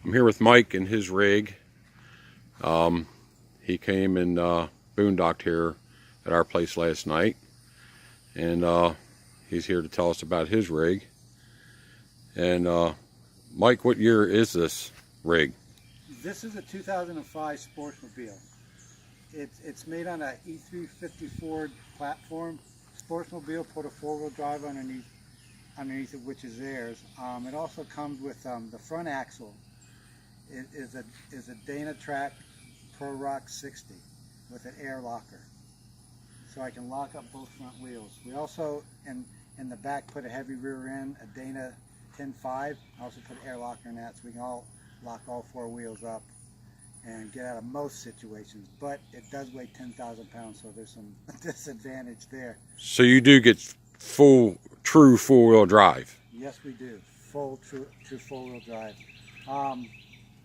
I'm here with Mike and his rig. He came and boondocked here at our place last night, and he's here to tell us about his rig. And Mike, what year is this rig? This is a 2005 Sportsmobile. It's made on a E350 Ford platform. Sportsmobile put a four-wheel drive underneath it, which is theirs. It also comes with the front axle. It is a Dana Track Pro Rock 60 with an air locker, so I can lock up both front wheels. We also in the back put a heavy rear end, a Dana 10.5. I also put an air locker in that, so we can lock all four wheels up and get out of most situations. But it does weigh 10,000 pounds, so there's some disadvantage there. So you do get true four-wheel drive? Yes, we do. True four-wheel drive.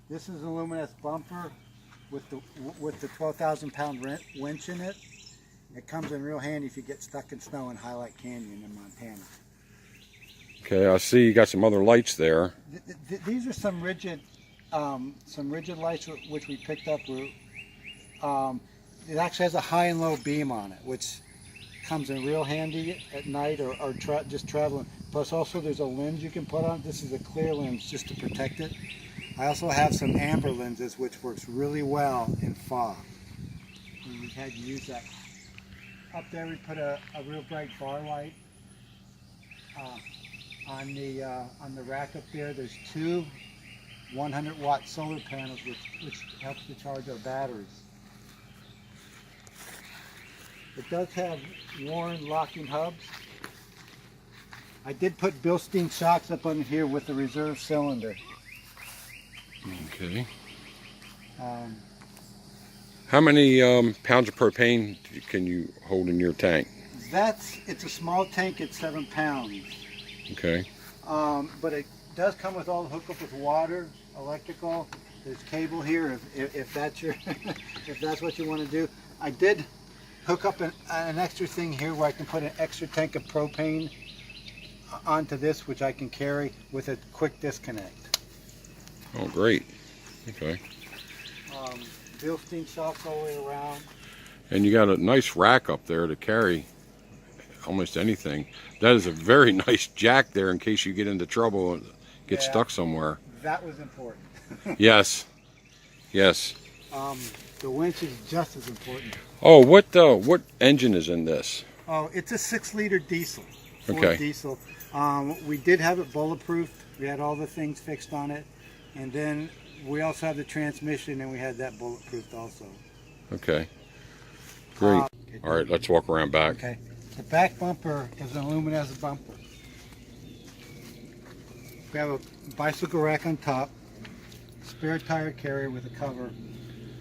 This is an aluminum bumper with the 12,000-pound winch in it. It comes in real handy if you get stuck in snow in Highlight Canyon in Montana. Okay, I see you got some other lights there. These are some rigid lights which we picked up. It actually has a high and low beam on it, which comes in real handy at night or just traveling. Plus also there's a lens you can put on. This is a clear lens just to protect it. I also have some amber lenses, which works really well in fog. We had to use that. Up there we put a real bright bar light. On the rack up there, there's two 100-watt solar panels, which helps to charge our batteries. It does have Warren locking hubs. I did put Bilstein shocks up on here with the reserve cylinder. Okay. How many pounds of propane can you hold in your tank? It's a small tank. It's 7 pounds. Okay. But it does come with all the hookup with water, electrical. There's cable here if that's your if that's what you want to do. I did hook up an extra thing here where I can put an extra tank of propane onto this, which I can carry with a quick disconnect. Oh, great. Okay. Bilstein shocks all the way around. And you got a nice rack up there to carry almost anything. That is a very nice jack there in case you get into trouble and get stuck somewhere. That was important. Yes. Yes. The winch is just as important. Oh, what engine is in this? Oh, it's a 6-liter diesel. Ford Okay. diesel. We did have it bulletproof. We had all the things fixed on it. And then we also have the transmission, and we had that bulletproofed also. Okay. Great. All right, let's walk around back. Okay. The back bumper is an aluminum bumper. We have a bicycle rack on top, spare tire carrier with a cover,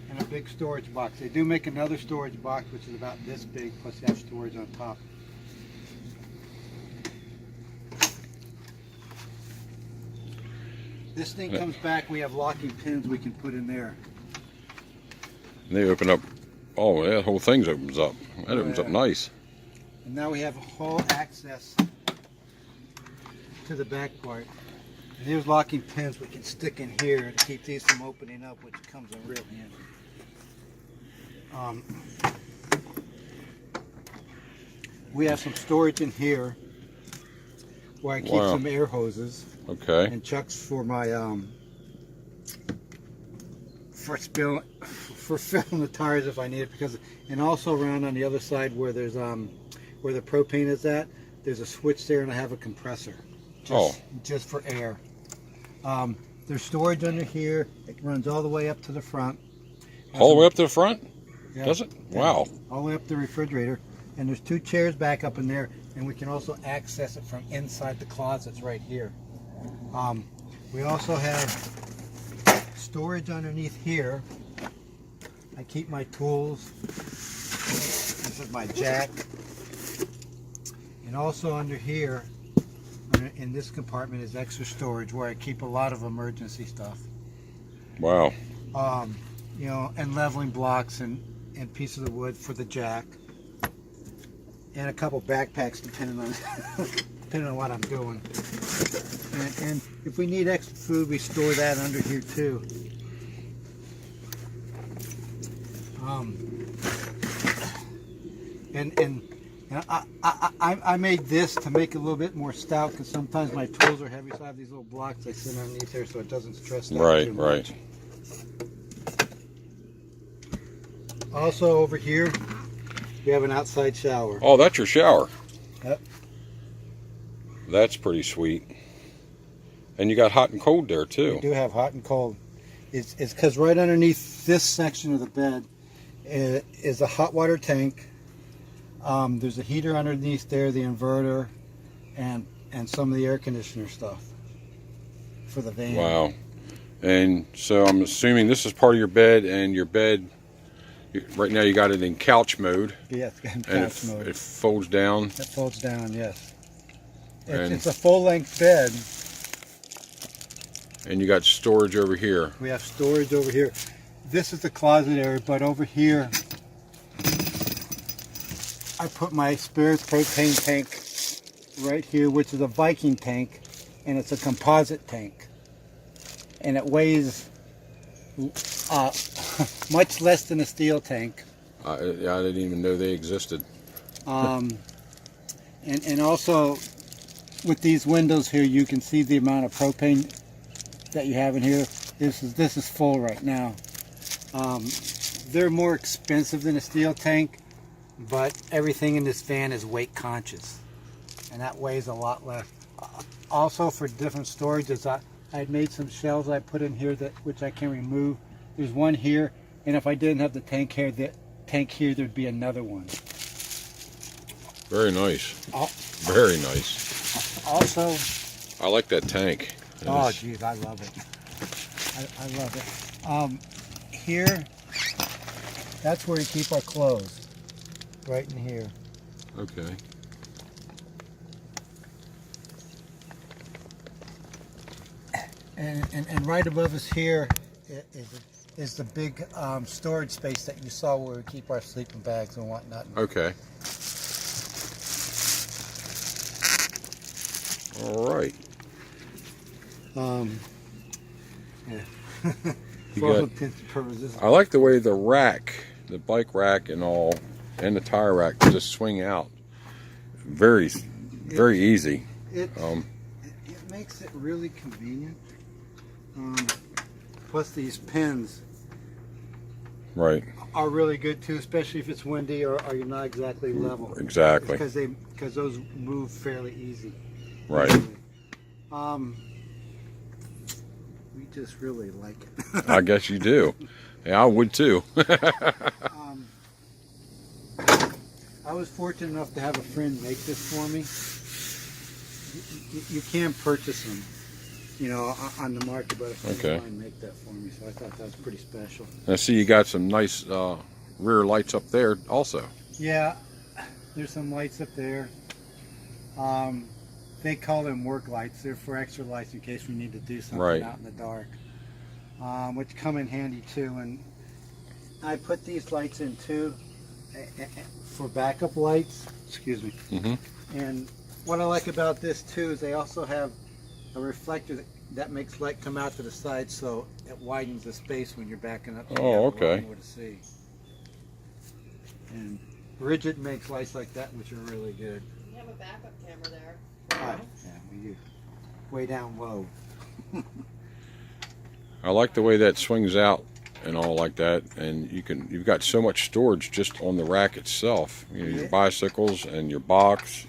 and a big storage box. They do make another storage box, which is about this big, plus you have storage on top. This thing comes back, we have locking pins we can put in there. And they open up. Oh, yeah, the whole thing opens up. That opens up nice. And now we have whole access to the back part. And here's locking pins we can stick in here to keep these from opening up, which comes in real handy. We have some storage in here where I keep some air hoses. Okay. And chucks for my for filling the tires if I need it, and also around on the other side where there's where the propane is at, there's a switch there, and I have a compressor just for air. There's storage under here. It runs all the way up to the front. All the way up to the front? Yeah, does it? Wow. All the way up to the refrigerator. And there's 2 chairs back up in there, and we can also access it from inside the closets right here. We also have storage underneath here. I keep my tools. This is my jack. And also under here, in this compartment, is extra storage where I keep a lot of emergency stuff. Wow. You know, and leveling blocks and pieces of wood for the jack. And a couple backpacks depending on depending on what I'm doing. And if we need extra food, we store that under here too. And I made this to make it a little bit more stout because sometimes my tools are heavy, so I have these little blocks I sit underneath here so it doesn't stress out too much. Right. Also over here, we have an outside shower. Oh, that's your shower. Yep. That's pretty sweet. And you got hot and cold there too. We do have hot and cold. It's because right underneath this section of the bed is a hot water tank. There's a heater underneath there, the inverter, and some of the air conditioner stuff for the van. Wow. And so I'm assuming this is part of your bed, and your bed, right now you got it in couch mode. Yes, in And couch mode. it folds down. It folds down, yes. And It's a full-length bed. And you got storage over here. We have storage over here. This is the closet area, but over here I put my spirits propane tank right here, which is a Viking tank, and it's a composite tank. And it weighs much less than a steel tank. I didn't even know they existed. And also with these windows here, you can see the amount of propane that you have in here. This is full right now. They're more expensive than a steel tank, but everything in this van is weight conscious, and that weighs a lot less. Also, for different storages, I had made some shelves I put in here which I can remove. There's one here, and if I didn't have the tank here, there'd be another one. Very nice. Very nice. Also, I like that tank. oh geez, I love it. I love it. Here, that's where we keep our clothes. Right in here. Okay. And right above us here is the big storage space that you saw where we keep our sleeping bags and whatnot. Okay. All right. Yeah. You For all got- intents and purposes. I like the way the rack, the bike rack and all, and the tire rack just swing out. Very easy. It makes it really convenient. Plus these pins Right. are really good too, especially if it's windy or you're not exactly level. Exactly. Because those move fairly easy. Right. We just really like it. I guess you do. Yeah, I would too. I was fortunate enough to have a friend make this for me. You can purchase them, on the market, but a friend Okay. of mine make that for me, so I thought that was pretty special. I see you got some nice rear lights up there also. Yeah, there's some lights up there. They call them work lights. They're for extra lights in case we need to do something Right. out in the dark, which come in handy too. And I put these lights in too for backup lights. Excuse me. Mm-hmm. And what I like about this too is they also have a reflector that makes light come out to the side, so it widens the space when you're backing up. So you Oh, have a lot okay. more to see. And Rigid makes lights like that, which are really good. You have a backup camera there. Yeah, we do. Way down low. I like the way that swings out and all like that, and you've got so much storage just on the rack itself. Your Yeah. bicycles and your box,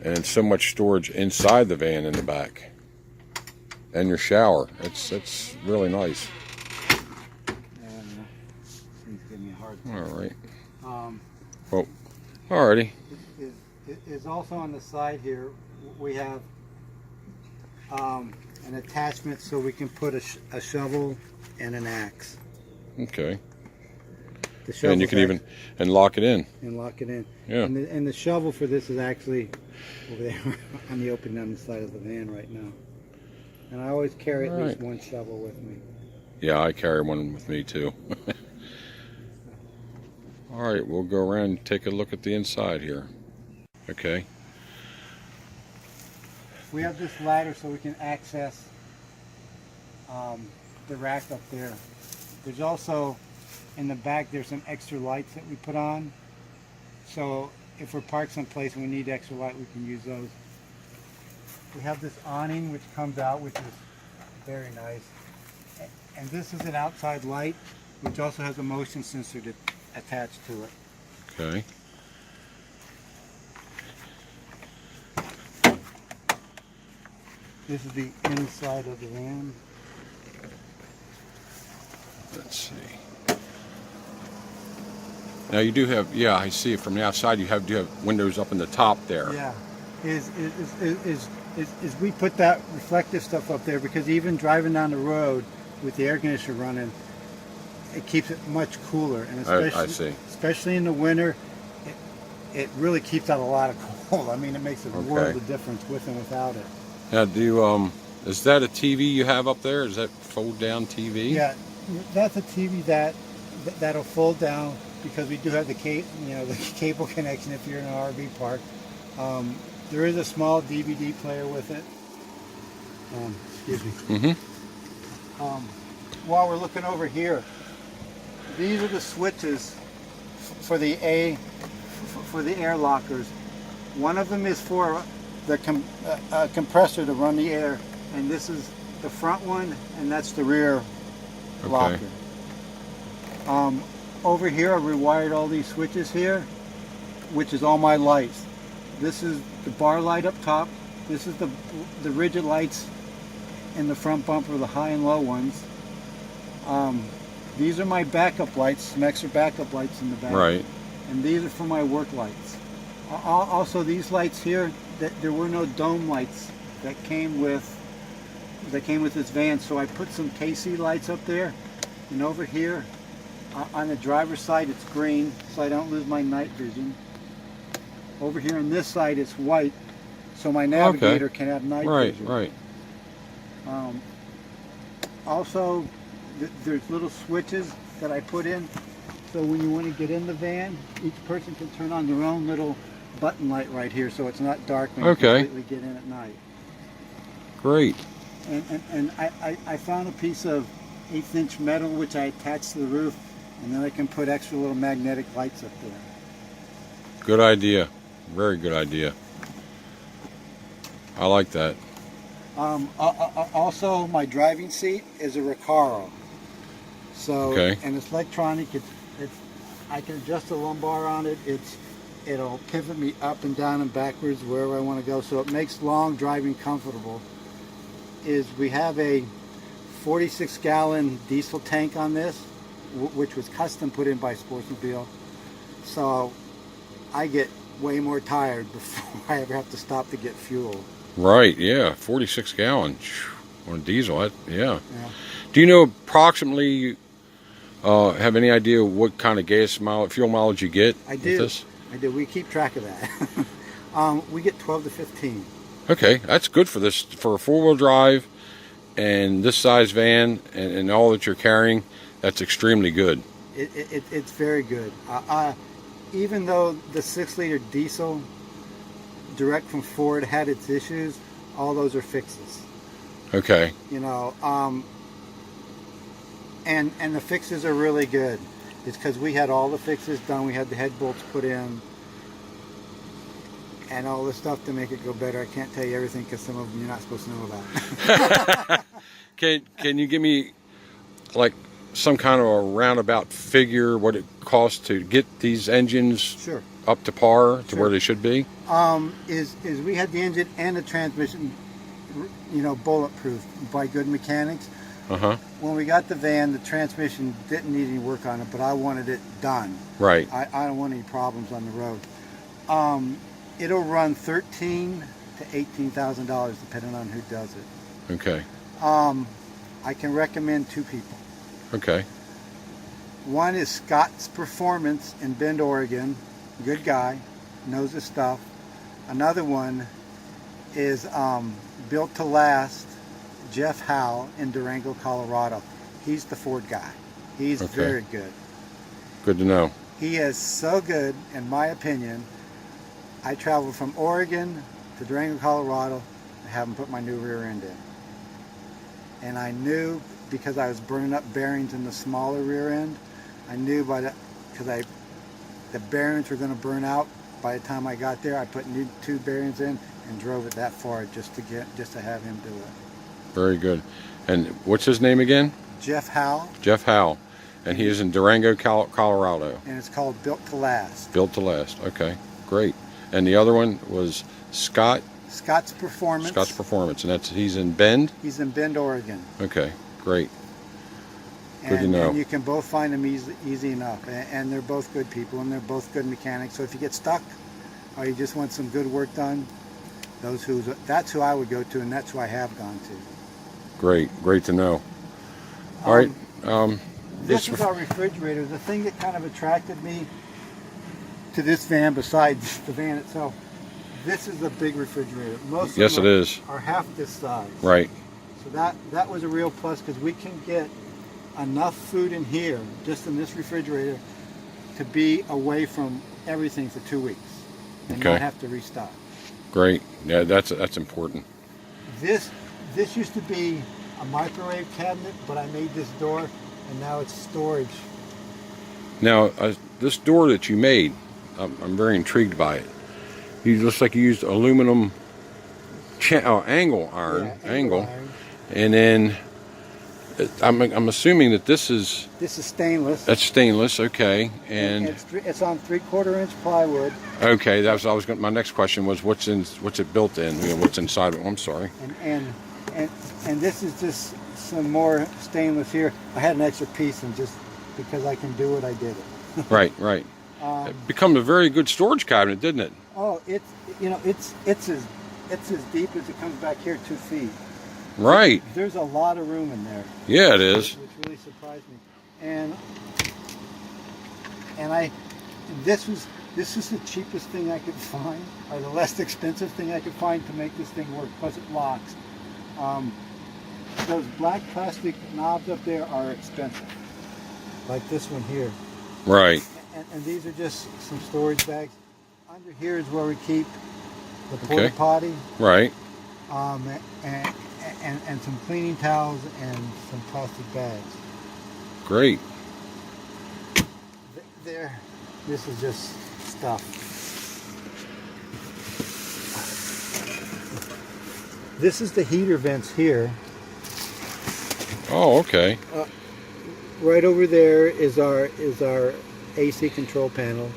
and so much storage inside the van in the back, and your shower. It's really nice. He's giving me a hard time. All right. Um, Alrighty. it is also on the side here. We have an attachment so we can put a shovel and an axe. Okay. The shovel And you can even lock it in. and lock it in. Yeah. And the shovel for this is actually over there on the open down the side of the van right now. And I always carry at least Right. one shovel with me. Yeah, I carry one with me too. All right, we'll go around and take a look at the inside here. Okay. We have this ladder so we can access the rack up there. There's also, in the back, there's some extra lights that we put on. So if we're parked someplace and we need extra light, we can use those. We have this awning which comes out, which is very nice. And this is an outside light, which also has a motion sensor attached to it. Okay. This is the inside of the van. Let's see. Now you do have, yeah, I see it from the outside. You do have windows up in the top there. Yeah, is we put that reflective stuff up there because even driving down the road with the air conditioner running, it keeps it much cooler, and I see. Especially in the winter, it really keeps out a lot of cold. I mean, it makes a world of difference with and without it. Now, is that a TV you have up there? Is that fold down TV? Yeah, that's a TV that'll fold down because we do have the cable connection if you're in an RV park. There is a small DVD player with it. Excuse me. Mm-hmm. While we're looking over here, these are the switches for the air lockers. One of them is for the compressor to run the air, and this is the front one, and that's the rear locker. Over here, I rewired all these switches here, which is all my lights. This is the bar light up top. This is the rigid lights in the front bumper, the high and low ones. These are my backup lights, some extra backup lights in the back. Right. And these are for my work lights. Also, these lights here, there were no dome lights that came with this van, so I put some KC lights up there. And over here, on the driver's side, it's green, so I don't lose my night vision. Over here on this side, it's white, so my navigator can have night vision. Right. Also, there's little switches that I put in, so when you want to get in the van, each person can turn on their own little button light right here, so it's not dark when you completely get in at night. Great. And I found a piece of 1/8 inch metal which I attached to the roof, and then I can put extra little magnetic lights up there. Good idea. Very good idea. I like that. Also, my driving seat is a Recaro. So, and it's electronic. I can adjust the lumbar on it. It'll pivot me up and down and backwards wherever I want to go. So it makes long driving comfortable. We have a 46-gallon diesel tank on this, which was custom put in by Sportsmobile. So I get way more tired before I ever have to stop to get fuel. Right, yeah, 46 gallon on a diesel, yeah. Do you know approximately, have any idea what kind of fuel mileage you get with this? I do. We keep track of that. We get 12 to 15. Okay, that's good for this, for a four-wheel drive and this size van and all that you're carrying. That's extremely good. It's very good. Even though the 6-liter diesel direct from Ford had its issues, all those are fixes. Okay. You know, and the fixes are really good. It's because we had all the fixes done. We had the head bolts put in and all the stuff to make it go better. I can't tell you everything because some of them you're not supposed to know about. Can you give me like some kind of a roundabout figure what it costs to get these engines up to par to where they should be? Is we had the engine and the transmission, bulletproof by good mechanics. When we got the van, the transmission didn't need any work on it, but I wanted it done. Right. I don't want any problems on the road. It'll run $13,000 to $18,000 depending on who does it. Okay. I can recommend 2 people. Okay. One is Scott's Performance in Bend, Oregon. Good guy, knows his stuff. Another one is Built to Last, Jeff Howe in Durango, Colorado. He's the Ford guy. He's very good. Good to know. He is so good, in my opinion. I traveled from Oregon to Durango, Colorado. I have them put my new rear end in. And I knew, because I was burning up bearings in the smaller rear end, I knew because the bearings were going to burn out by the time I got there. I put new 2 bearings in and drove it that far just to have him do it. Very good. And what's his name again? Jeff Howell. Jeff Howell. And he is in Durango, Colorado. And it's called Built to Last. Built to Last. Okay, great. And the other one was Scott's Performance. Scott's Performance, and he's in Bend? He's in Bend, Oregon. Okay, great. Good to know. And you can both find them easy enough. And they're both good people, and they're both good mechanics. So if you get stuck or you just want some good work done, that's who I would go to, and that's who I have gone to. Great to know. All right. This is our refrigerator. The thing that kind of attracted me to this van, besides the van itself, this is a big refrigerator. Most Yes, of it them is. are half this size. Right. So that was a real plus, because we can get enough food in here, just in this refrigerator, to be away from everything for 2 weeks and Okay. not have to restock. Great. Yeah, that's important. This used to be a microwave cabinet, but I made this door, and now it's storage. Now, this door that you made, I'm very intrigued by it. It looks like you used aluminum angle iron, Yeah, angle iron. and then I'm assuming that this is stainless. that's stainless. Okay, and it's on 3/4 inch plywood. okay, my next question was what's it built in? You know, what's inside it? I'm sorry. And this is just some more stainless here. I had an extra piece, and just because I can do it, I did it. Right. It became a very good storage cabinet, didn't it? Oh, it's as deep as it comes back here, 2 feet. Right. There's a lot of room in there. Yeah, it is. Which really surprised me. And this was the cheapest thing I could find, or the less expensive thing I could find to make this thing work. Plus it locks. Those black plastic knobs up there are expensive, like this one here. Right. And these are just some storage bags. Under here is where we keep the porta potty. Right. And some cleaning towels and some plastic bags. Great. There, this is just stuff. This is the heater vents here. Oh, okay. Right over there is our AC control panel.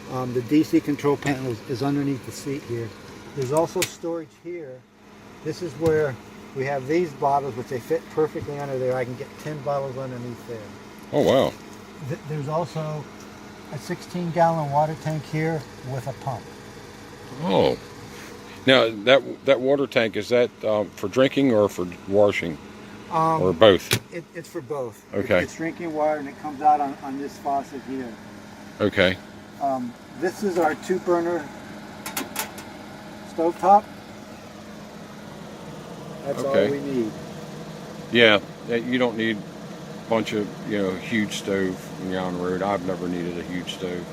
The DC control panel is underneath the seat here. There's also storage here. This is where we have these bottles, which they fit perfectly under there. I can get 10 bottles underneath there. Oh, wow. There's also a 16-gallon water tank here with a pump. Oh. Now, that water tank, is that for drinking or for washing? Or both? It's for both. Okay. It's drinking water, and it comes out on this faucet here. Okay. This is our 2-burner stovetop. That's all we need. Yeah, you don't need a bunch of, huge stove when you're on the road. I've never needed a huge stove.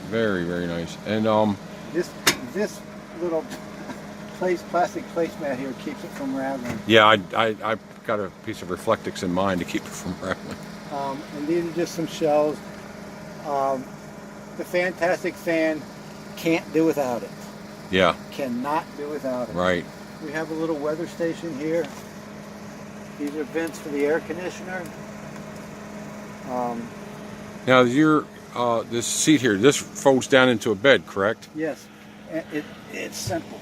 Very, very nice. And this little plastic placemat here keeps it from rattling. Yeah, I got a piece of Reflectix in mind to keep it from rattling. And these are just some shelves. The fantastic fan, can't do without it. Yeah. Cannot do without it. Right. We have a little weather station here. These are vents for the air conditioner. Now, this seat here, this folds down into a bed, correct? Yes, it's simple.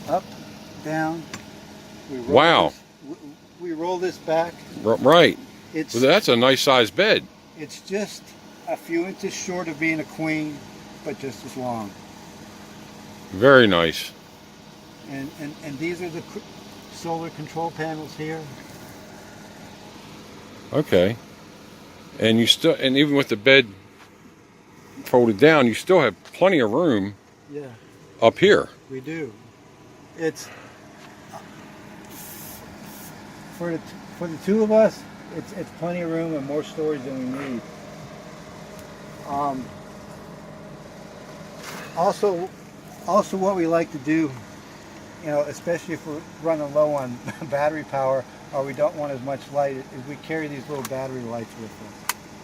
Up, down. Wow. We roll this back. Right. Well, that's a nice sized bed. It's just a few inches short of being a queen, but just as long. Very nice. And these are the solar control panels here. Okay. And even with the bed folded down, you still have plenty of room. Yeah. Up here. We do. It's for the two of us. It's plenty of room and more storage than we need. Also, what we like to do, you know, especially if we're running low on battery power or we don't want as much light, is we carry these little battery lights with us.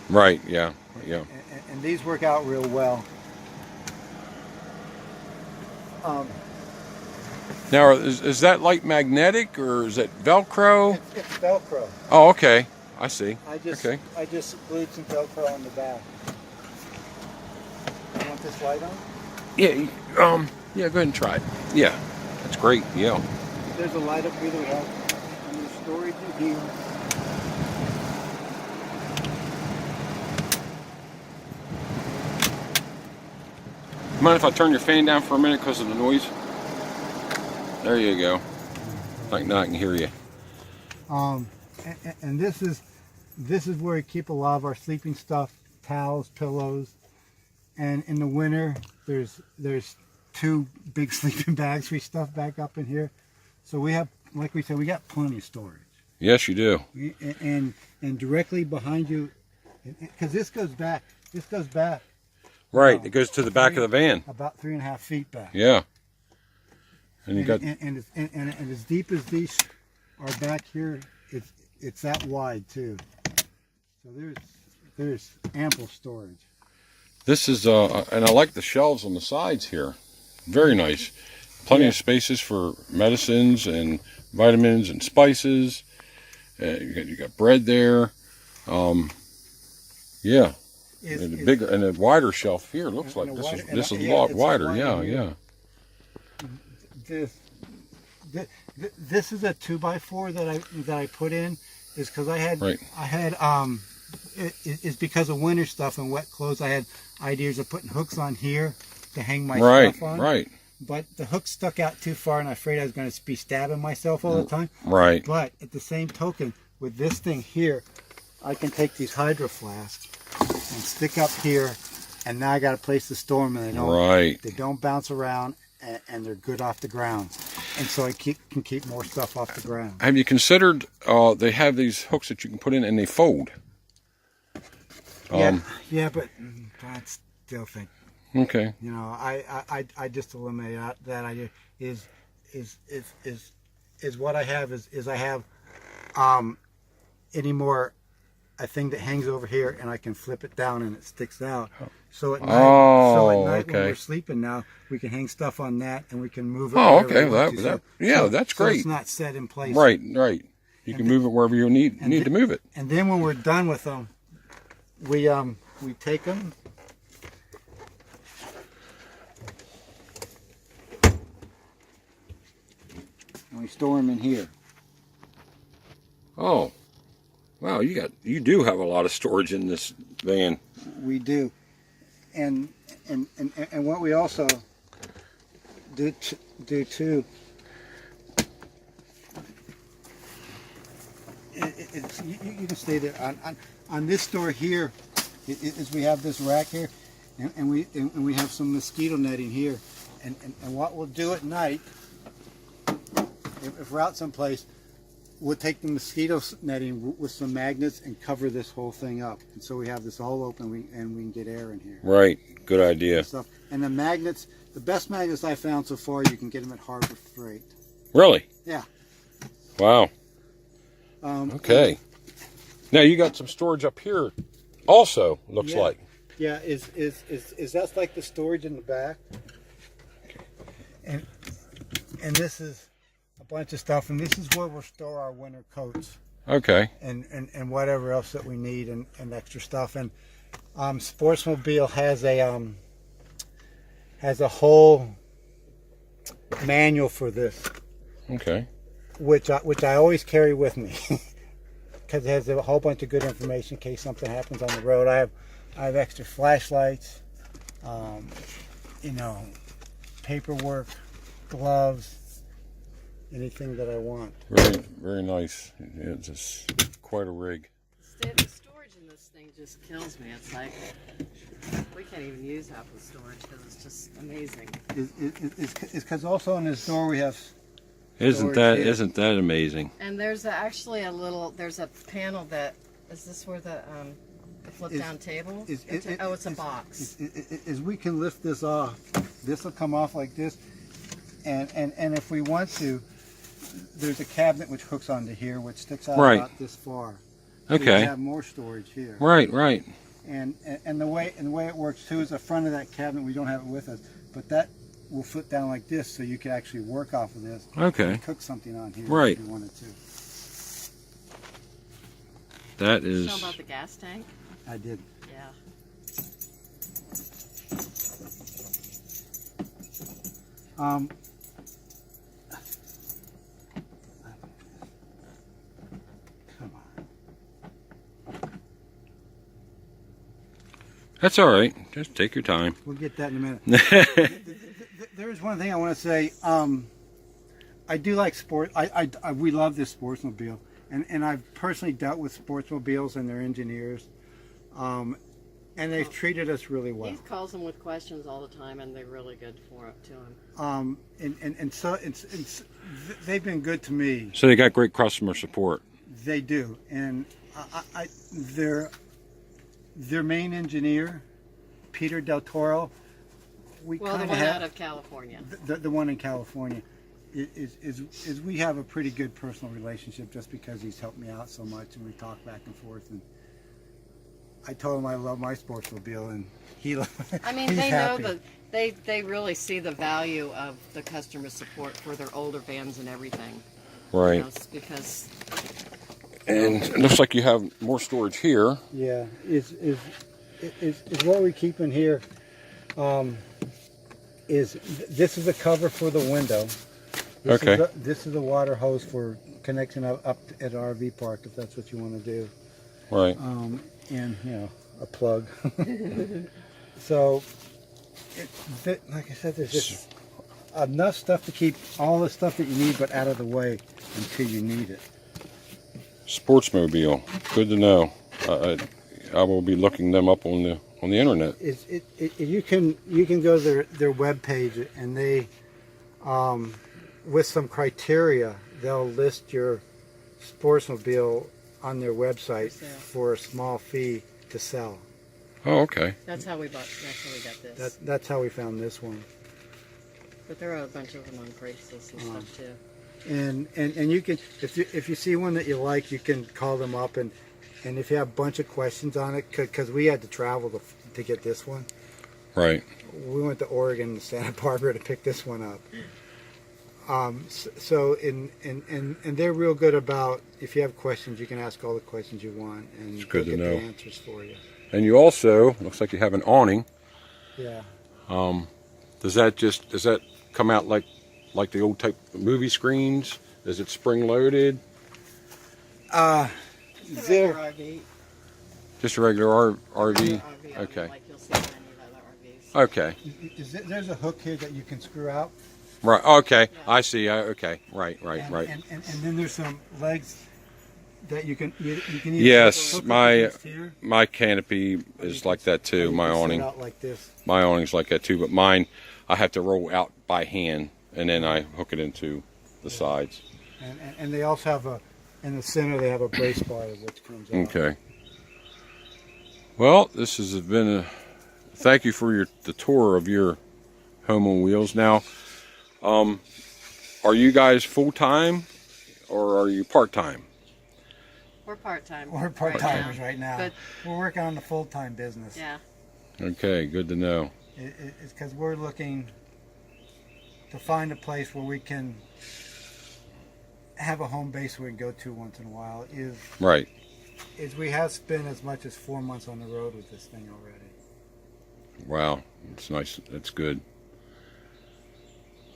Right. Yeah. Yeah. And these work out real well. Now, is that light magnetic or is it Velcro? It's Velcro. Oh, okay. I see. I just glued some Velcro on the back. You want this light on? Yeah. Yeah. Go ahead and try it. Yeah. That's great. Yeah. There's a light up here that we have. And there's storage in here. Mind if I turn your fan down for a minute because of the noise? There you go. Like now I can hear you. And this is where we keep a lot of our sleeping stuff, towels, pillows, and in the winter there's 2 big sleeping bags we stuff back up in here. So we have, like we said, we got plenty of storage. Yes, you do. And directly behind you, because this goes back. Right. It goes to the back of the van. About 3.5 feet back. Yeah. And you got. And as deep as these are back here, it's that wide too. So there's ample storage. This is and I like the shelves on the sides here. Very nice. Plenty of spaces for medicines and vitamins and spices. You got bread there. Yeah. And a bigger and a wider shelf here. Looks like this is a lot wider. Yeah. This is a 2x4 that I put in, is because it's because of winter stuff and wet clothes. I had ideas of putting hooks on here to hang my stuff on. Right. But the hook stuck out too far, and I'm afraid I was going to be stabbing myself all the time. Right. But at the same token, with this thing here, I can take these hydro flasks and stick up here, and now I got a place to store them, and they don't bounce around, and they're good off the ground. And so I can keep more stuff off the ground. Have you considered? They have these hooks that you can put in, and they fold. Yeah, but I still think. Okay. You know, I just eliminate that idea. Is what I have is I have anymore a thing that hangs over here, and I can flip it down and it sticks out. So at night, when we're sleeping now, we can hang stuff on that and we can move it. Oh, okay. That's great. So it's not set in place. Right. You can move it wherever you need to move it. And then when we're done with them, we take them. And we store them in here. Oh, wow! You do have a lot of storage in this van. We do, and what we also do too. You can stay there on this door here. Is we have this rack here, and we have some mosquito netting here, and what we'll do at night, if we're out someplace, we'll take the mosquito netting with some magnets and cover this whole thing up, and so we have this all open, and we can get air in here. Right, good idea. And the magnets, the best magnets I found so far, you can get them at Harbor Freight. Really? Yeah. Wow. Okay. Now you got some storage up here, also looks like. Yeah. Is that like the storage in the back? And this is a bunch of stuff, and this is where we'll store our winter coats. Okay. And whatever else that we need, and extra stuff. And Sportsmobile has a whole manual for this. Okay. Which I always carry with me, because it has a whole bunch of good information in case something happens on the road. I have extra flashlights, paperwork, gloves, anything that I want. Very, very nice. It's just quite a rig. The storage in this thing just kills me. It's like we can't even use half the storage because it's just amazing. It's because also in this door we have. Isn't that amazing? And there's actually there's a panel that, is this where the flip down table? It's a box. Is we can lift this off This will come off like this, and if we want to, there's a cabinet which hooks onto here, which sticks out Right. about this far. So you Okay. can have more storage here. Right, right. And the way it works too is the front of that cabinet. We don't have it with us, but that will flip down like this, so you can actually work off of this. Okay. And cook something on here Right. if you wanted to. That Show is. about the gas tank. I did. Yeah. Um, come on. That's all right. Just take your time. We'll get that in a minute. There's one thing I want to say. I do like sport. We love this sportsmobile, and I've personally dealt with sportsmobiles and their engineers, and they've treated us really well. He calls them with questions all the time, and they're really good for it to him. And so they've been good to me. So they got great customer support. They do, and their main engineer, Peter Del Toro. Well, the kinda one have- out of California. the one in California is we have a pretty good personal relationship just because he's helped me out so much, and we talk back and forth. And I told him I love my sportsmobile, and he. I mean, he's they happy. know they really see the value of the customer support for their older vans and everything. Right. You know, because And it looks like you have more storage here. Yeah, is what we keep in here. This is a cover for the window. Okay. This is a water hose for connection up at RV park if that's what you want to do. Right. And a plug. So, like I said, there's just enough stuff to keep all the stuff that you need, but out of the way until you need it. Sportsmobile. Good to know. I will be looking them up on the internet. You can go to their web page, and they with some criteria they'll list your sportsmobile on their website For sale. for a small fee to sell. Oh, okay. that's how we got this. That's how we found this one. But there are a bunch of them on Craigslist and stuff too. And you can, if you see one that you like, you can call them up, and if you have a bunch of questions on it, because we had to travel to get this one. Right. We went to Oregon and Santa Barbara to pick this one up. So they're real good about, if you have questions, you can ask all the questions you want, and It's good they'll to get know. the answers for you. And you also, looks like you have an awning. Yeah. Does that come out like the old type movie screens? Is it spring loaded? There. RV. Just a regular RV? RV, Okay. like you'll see in many other RVs. Okay. There's a hook here that you can screw out. Right. Okay. I see. Okay. Right. And then there's some legs that you can either Yes, hook up my against here, my canopy is like that or too. you My can set awning. out like this. My awning's like that too, but mine I have to roll out by hand and then I hook it into the sides. And they also have in the center they have a brace bar which comes out. Okay. Well, this has been thank you for the tour of your home on wheels. Now, are you guys full time or are you part time? We're part-time. We're part-timers right now. But We're working on the full-time business. yeah, Okay, good to know. It's because we're looking to find a place where we can have a home base we can go to once in a while. Right. Is we have spent as much as 4 months on the road with this thing already. Wow, it's nice. That's good.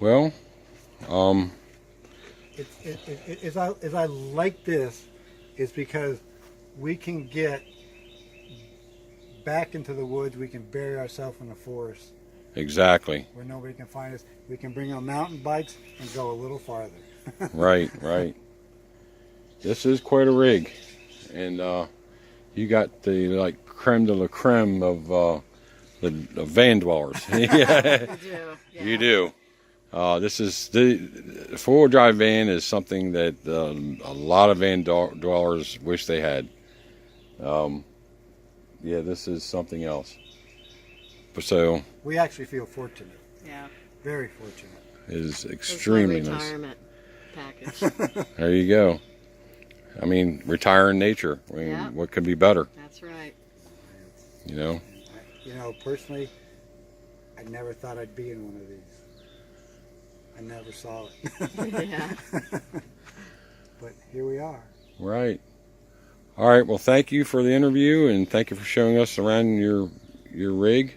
Well, As I like this, is because we can get back into the woods. We can bury ourselves in the forest exactly. where nobody can find us. We can bring our mountain bikes and go a little farther. Right. This is quite a rig, and you got the creme de la creme of the van dwellers. Yeah, we do. Yeah. you do. This is the four-wheel drive van is something that a lot of van dwellers wish they had. Yeah, this is something else. So We actually feel fortunate. Yeah. Very fortunate. It is It's my extremely nice. retirement package. There you go. I mean, retire in nature. I mean, Yeah. what could be better? That's right. You know. You know, personally, I never thought I'd be in one of these. I never saw it. Yeah. But here we are. Right. All right. Well, thank you for the interview, and thank you for showing us around your rig.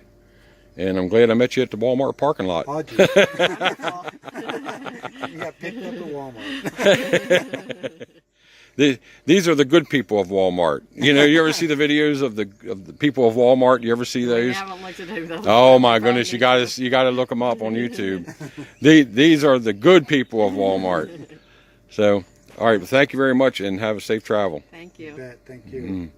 And I'm glad I met you at the Walmart parking lot. Odd you. You got picked up at Walmart. These are the good people of Walmart. You know, you ever see the videos of the people of Walmart? You ever see I those? haven't looked at those. Oh my goodness, you got to look them up on YouTube. These are the good people of Walmart. So, all right, well, thank you very much, and have a safe travel. Thank you. Bet. Thank you. Mm.